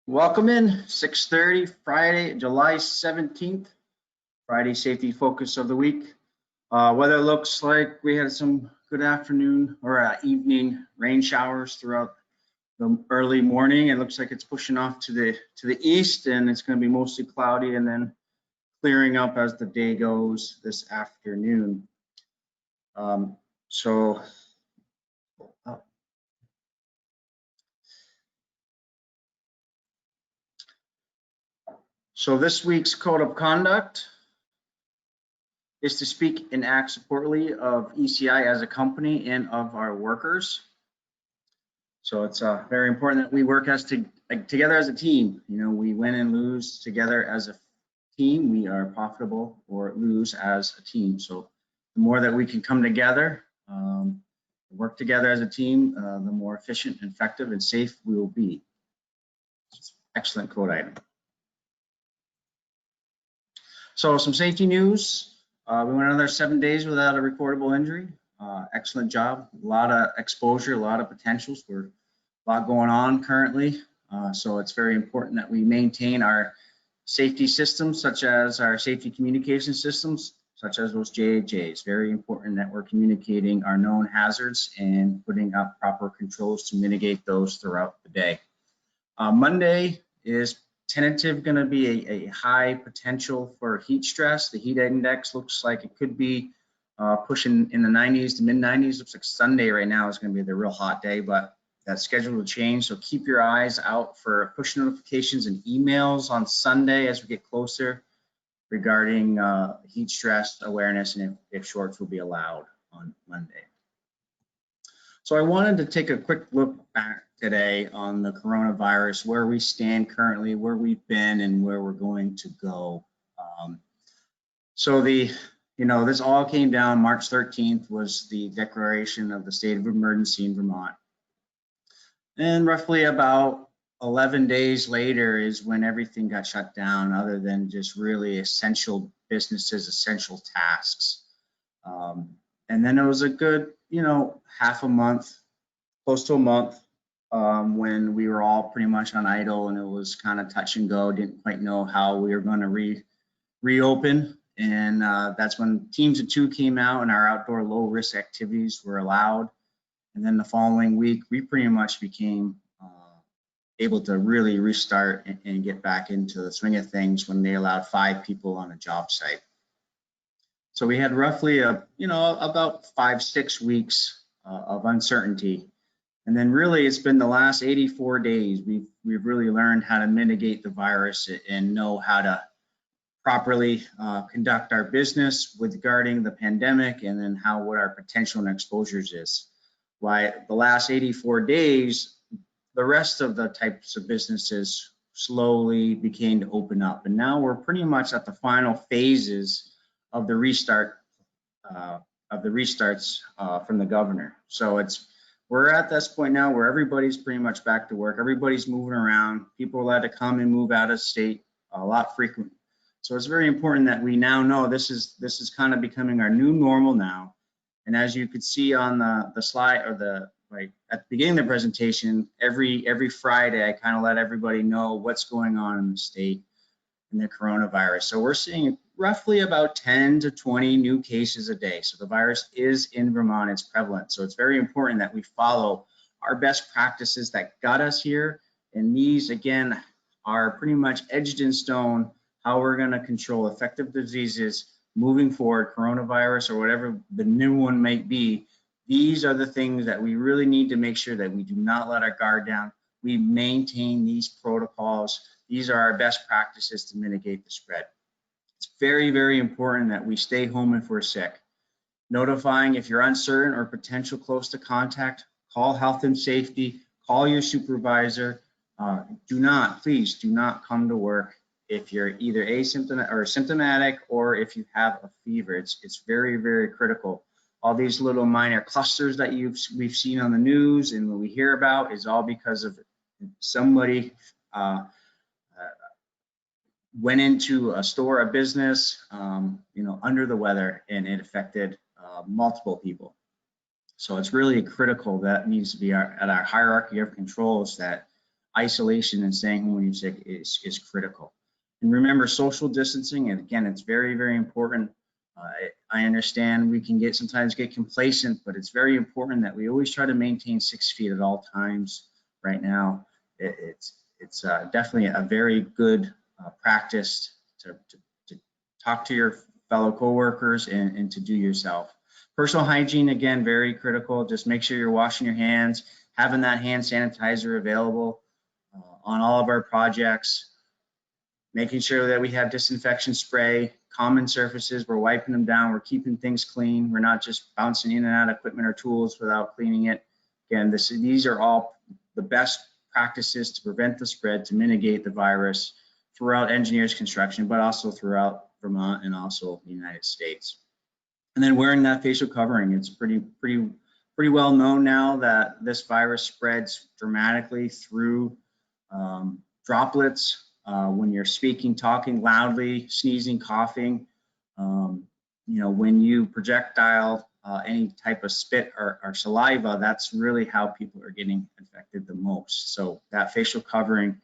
Welcome in 6:30 Friday, July 17th, Friday safety focus of the week. Weather looks like we had some good afternoon or evening rain showers throughout the early morning. It looks like it's pushing off to the east, and it's going to be mostly cloudy and then clearing up as the day goes this afternoon. So this week's code of conduct is to speak and act supportively of ECI as a company and of our workers. So it's very important that we work together as a team. You know, we win and lose together as a team. We are profitable or lose as a team. So the more that we can come together, work together as a team, the more efficient, effective, and safe we will be. Excellent code item. So some safety news. We went another 7 days without a recordable injury. Excellent job. A lot of exposure, a lot of potentials. We're a lot going on currently. So it's very important that we maintain our safety systems, such as our safety communication systems, such as those JHAs. Very important that we're communicating our known hazards and putting up proper controls to mitigate those throughout the day. Monday is tentative going to be a high potential for heat stress. The heat index looks like it could be pushing in the 90s to mid 90s. Looks like Sunday right now is going to be the real hot day, but that's scheduled to change. So keep your eyes out for push notifications and emails on Sunday as we get closer regarding heat stress awareness and if shorts will be allowed on Monday. So I wanted to take a quick look back today on the coronavirus, where we stand currently, where we've been, and where we're going to go. So this all came down March 13th was the declaration of the state of emergency in Vermont. And roughly about 11 days later is when everything got shut down, other than just really essential businesses, essential tasks. And then it was a good, half a month, close to a month, when we were all pretty much on idle and it was kind of touch and go, didn't quite know how we were going to reopen. And that's when teams of 2 came out and our outdoor low risk activities were allowed. And then the following week, we pretty much became able to really restart and get back into the swing of things when they allowed 5 people on a job site. So we had roughly about 5-6 weeks of uncertainty. And then really it's been the last 84 days we've really learned how to mitigate the virus and know how to properly conduct our business regarding the pandemic, and then what our potential and exposures is. Why the last 84 days, the rest of the types of businesses slowly began to open up. And now we're pretty much at the final phases of the restarts from the governor. So we're at this point now where everybody's pretty much back to work. Everybody's moving around. People are allowed to come and move out of state a lot frequent. So it's very important that we now know this is kind of becoming our new normal now. And as you could see on the slide or at the beginning of the presentation, every Friday I kind of let everybody know what's going on in the state and the coronavirus. So we're seeing roughly about 10 to 20 new cases a day. So the virus is in Vermont, it's prevalent. So it's very important that we follow our best practices that got us here. And these, again, are pretty much etched in stone how we're going to control effective diseases moving forward, coronavirus or whatever the new one might be. These are the things that we really need to make sure that we do not let our guard down. We maintain these protocols. These are our best practices to mitigate the spread. It's very, very important that we stay home if we're sick. Notifying if you're uncertain or potential close to contact, call health and safety, call your supervisor. Please do not come to work if you're either asymptomatic or symptomatic, or if you have a fever. It's very, very critical. All these little minor clusters that we've seen on the news and what we hear about is all because of somebody went into a store, a business, under the weather, and it affected multiple people. So it's really critical that needs to be at our hierarchy of controls that isolation and staying home when you're sick is critical. And remember, social distancing, and again, it's very, very important. I understand we can sometimes get complacent, but it's very important that we always try to maintain 6 feet at all times. Right now, it's definitely a very good practice to talk to your fellow coworkers and to do yourself. Personal hygiene, again, very critical. Just make sure you're washing your hands, having that hand sanitizer available on all of our projects, making sure that we have disinfection spray, common surfaces, we're wiping them down, we're keeping things clean, we're not just bouncing in and out of equipment or tools without cleaning it. Again, these are all the best practices to prevent the spread, to mitigate the virus throughout engineers construction, but also throughout Vermont and also the United States. And then wearing that facial covering, it's pretty well known now that this virus spreads dramatically through droplets when you're speaking, talking loudly, sneezing, coughing. When you projectile any type of spit or saliva, that's really how people are getting infected the most. So that facial covering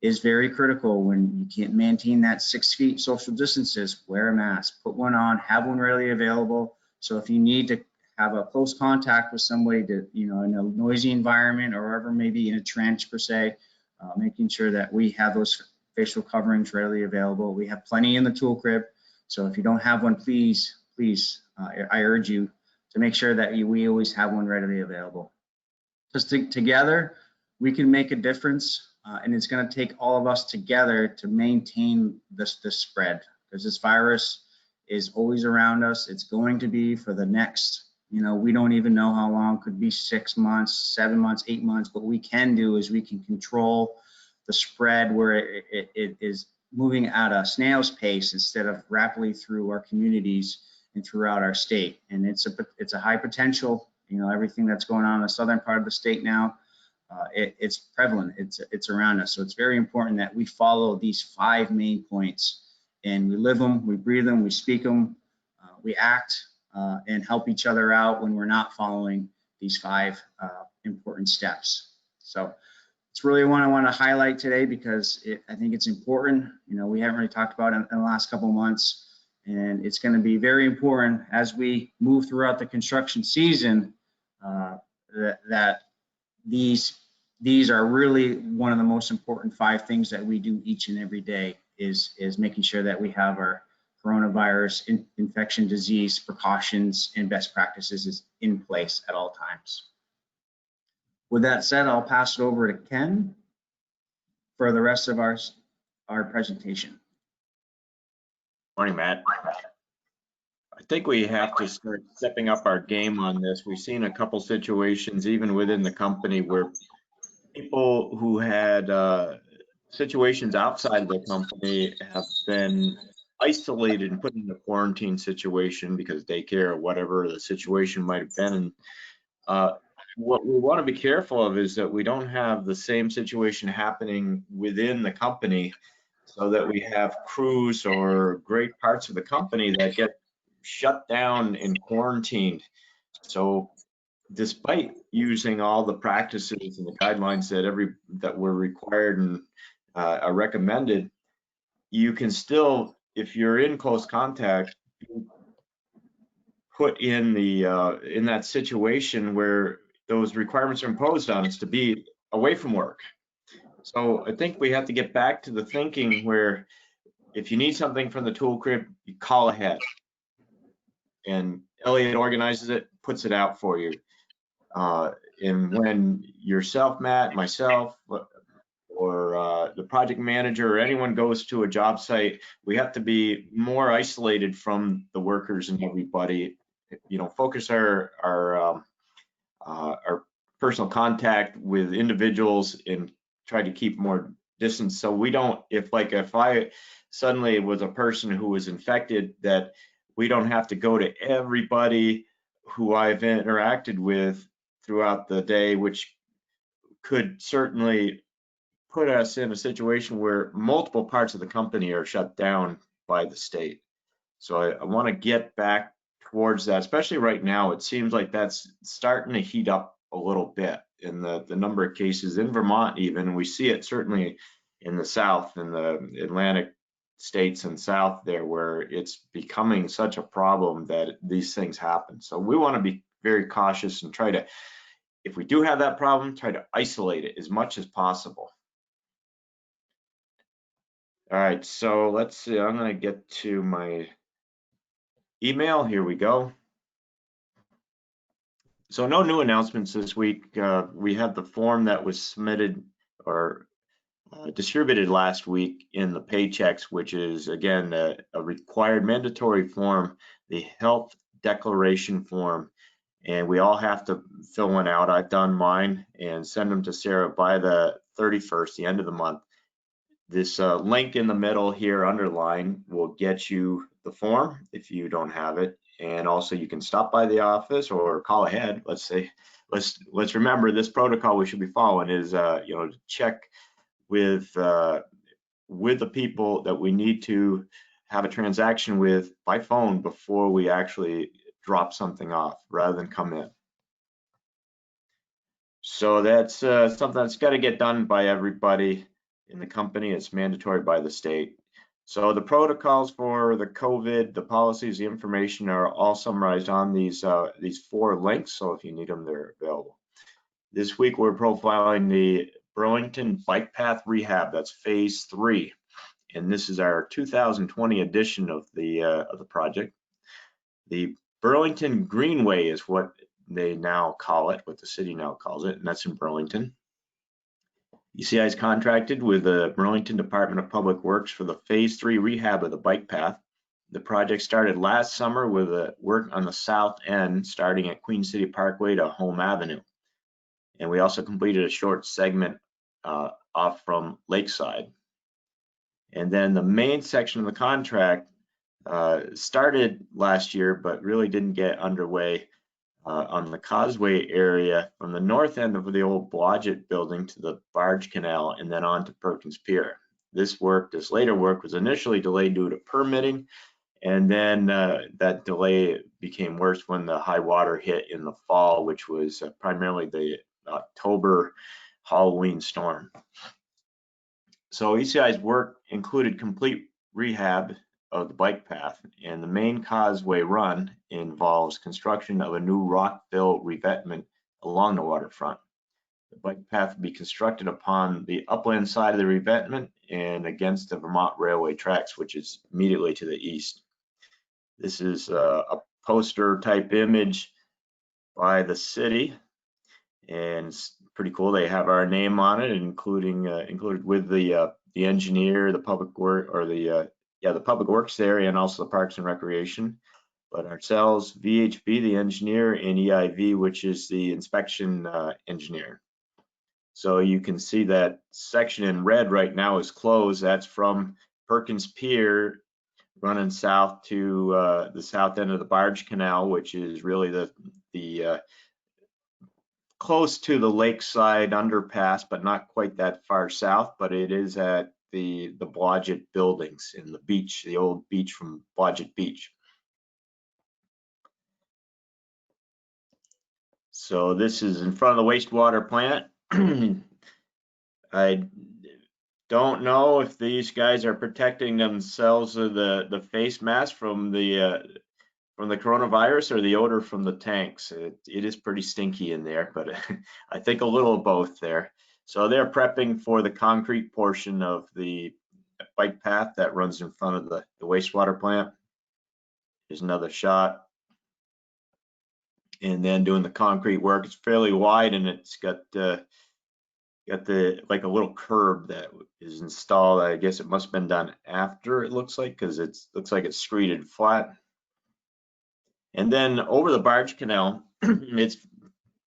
is very critical. When you can't maintain that 6 feet social distances, wear a mask, put one on, have one readily available. So if you need to have a close contact with somebody in a noisy environment or wherever, maybe in a trench per se, making sure that we have those facial coverings readily available. We have plenty in the tool crib. So if you don't have one, please, I urge you to make sure that we always have one readily available. Because together we can make a difference, and it's going to take all of us together to maintain this spread, because this virus is always around us. It's going to be for the next, we don't even know how long, could be 6 months, 7 months, 8 months. What we can do is we can control the spread where it is moving at a snail's pace instead of rapidly through our communities and throughout our state. And it's a high potential, everything that's going on in the southern part of the state now, it's prevalent, it's around us. So it's very important that we follow these 5 main points, and we live them, we breathe them, we speak them, we act and help each other out when we're not following these 5 important steps. So it's really one I want to highlight today, because I think it's important. We haven't really talked about it in the last couple of months, and it's going to be very important as we move throughout the construction season, that these are really one of the most important 5 things that we do each and every day, is making sure that we have our coronavirus infection disease precautions and best practices in place at all times. With that said, I'll pass it over to Ken for the rest of our presentation. Morning, Matt. I think we have to start stepping up our game on this. We've seen a couple situations, even within the company, where people who had situations outside of the company have been isolated and put in a quarantine situation because daycare or whatever the situation might have been. And what we want to be careful of is that we don't have the same situation happening within the company, so that we have crews or great parts of the company that get shut down and quarantined. So despite using all the practices and the guidelines that were required and are recommended, you can still, if you're in close contact, put in in that situation where those requirements are imposed on us to be away from work. So I think we have to get back to the thinking where if you need something from the tool crib, you call ahead, and Elliot organizes it, puts it out for you. And when yourself, Matt, myself, or the project manager or anyone goes to a job site, we have to be more isolated from the workers and everybody. Focus our personal contact with individuals and try to keep more distance, so we don't, if I suddenly was a person who was infected, that we don't have to go to everybody who I've interacted with throughout the day, which could certainly put us in a situation where multiple parts of the company are shut down by the state. So I want to get back towards that, especially right now. It seems like that's starting to heat up a little bit. in the number of cases in Vermont even. We see it certainly in the South, in the Atlantic states and South there, where it's becoming such a problem that these things happen. So we want to be very cautious and try to, if we do have that problem, try to isolate it as much as possible. All right, so let's see, I'm going to get to my email. Here we go. So no new announcements this week. We have the form that was submitted or distributed last week in the paychecks, which is again a required mandatory form, the health declaration form, and we all have to fill one out. I've done mine and send them to Sarah by the 31st, the end of the month. This link in the middle here underlined will get you the form if you don't have it. And also you can stop by the office or call ahead. Let's remember this protocol we should be following is to check with the people that we need to have a transaction with by phone before we actually drop something off rather than come in. So that's something that's got to get done by everybody in the company. It's mandatory by the state. So the protocols for the COVID, the policies, the information are all summarized on these 4 links. So if you need them, they're available. This week we're profiling the Burlington Bike Path Rehab. That's phase 3, and this is our 2020 edition of the project. The Burlington Greenway is what they now call it, what the city now calls it, and that's in Burlington. ECI is contracted with the Burlington Department of Public Works for the phase 3 rehab of the bike path. The project started last summer with work on the south end, starting at Queen City Parkway to Home Avenue. And we also completed a short segment off from Lakeside. And then the main section of the contract started last year, but really didn't get underway on the Causeway area from the north end of the old Blodgett building to the Barge Canal and then on to Perkins Pier. This later work was initially delayed due to permitting, and then that delay became worse when the high water hit in the fall, which was primarily the October Halloween storm. So ECI's work included complete rehab of the bike path, and the main causeway run involves construction of a new rock-fill revetment along the waterfront. The bike path will be constructed upon the upland side of the revetment and against the Vermont Railway tracks, which is immediately to the east. This is a poster type image by the city, and it's pretty cool. They have our name on it, included with the engineer, the public work, or the public works area, and also the Parks and Recreation. But ourselves, VHB, the engineer, and EIV, which is the inspection engineer. So you can see that section in red right now is closed. That's from Perkins Pier running south to the south end of the Barge Canal, which is really the close to the lakeside underpass, but not quite that far south, but it is at the Blodgett buildings in the beach, the old beach from Blodgett Beach. So this is in front of the wastewater plant. I don't know if these guys are protecting themselves with the face mask from the coronavirus or the odor from the tanks. It is pretty stinky in there, but I think a little of both there. So they're prepping for the concrete portion of the bike path that runs in front of the wastewater plant. Here's another shot. And then doing the concrete work. It's fairly wide, and it's got like a little curb that is installed. I guess it must have been done after, it looks like, because it looks like it's screeded flat. And then over the Barge Canal, it's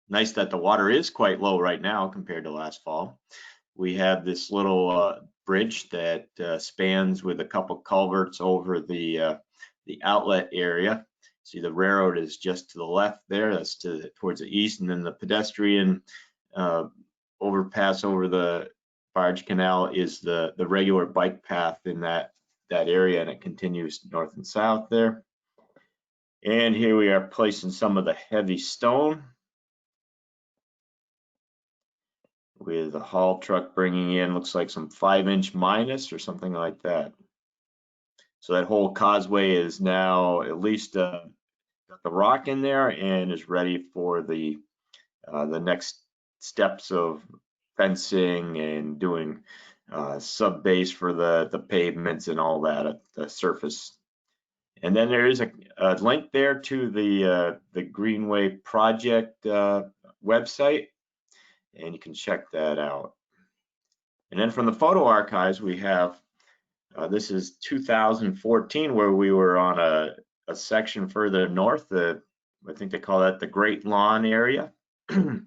nice that the water is quite low right now compared to last fall. We have this little bridge that spans with a couple culverts over the outlet area. See, the railroad is just to the left there. That's towards the east, and then the pedestrian overpass over the Barge Canal is the regular bike path in that area, and it continues north and south there. And here we are placing some of the heavy stone. with a haul truck bringing in, looks like some 5-inch minus or something like that. So that whole causeway is now at least got the rock in there and is ready for the next steps of fencing and doing sub base for the pavements and all that at the surface. And then there is a link there to the Greenway project website, and you can check that out. And then from the photo archives, we have this is 2014, where we were on a section further north. I think they call that the Great Lawn area.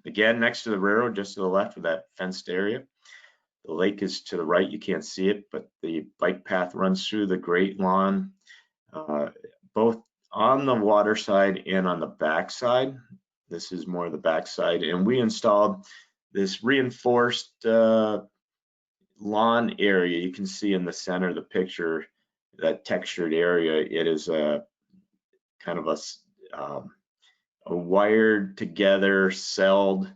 Again, next to the railroad, just to the left of that fenced area. The lake is to the right, you can't see it, but the bike path runs through the Great Lawn, both on the water side and on the back side. This is more the back side, and we installed this reinforced lawn area. You can see in the center of the picture, that textured area. It is a kind of a wired together, celled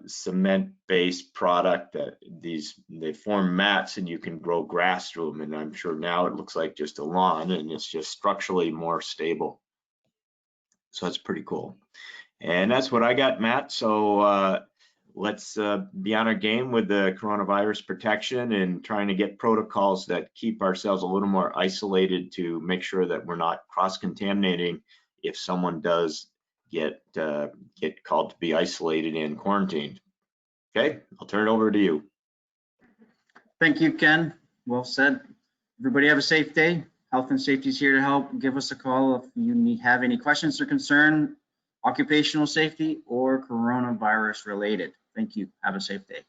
cement-based product that they form mats, and you can grow grass through them. And I'm sure now it looks like just a lawn, and it's just structurally more stable. So that's pretty cool. And that's what I got, Matt. So let's be on our game with the coronavirus protection and trying to get protocols that keep ourselves a little more isolated to make sure that we're not cross-contaminating if someone does get called to be isolated and quarantined. Okay, I'll turn it over to you. Thank you, Ken. Well said. Everybody have a safe day. Health and safety is here to help. Give us a call if you have any questions or concern, occupational safety or coronavirus related. Thank you. Have a safe day.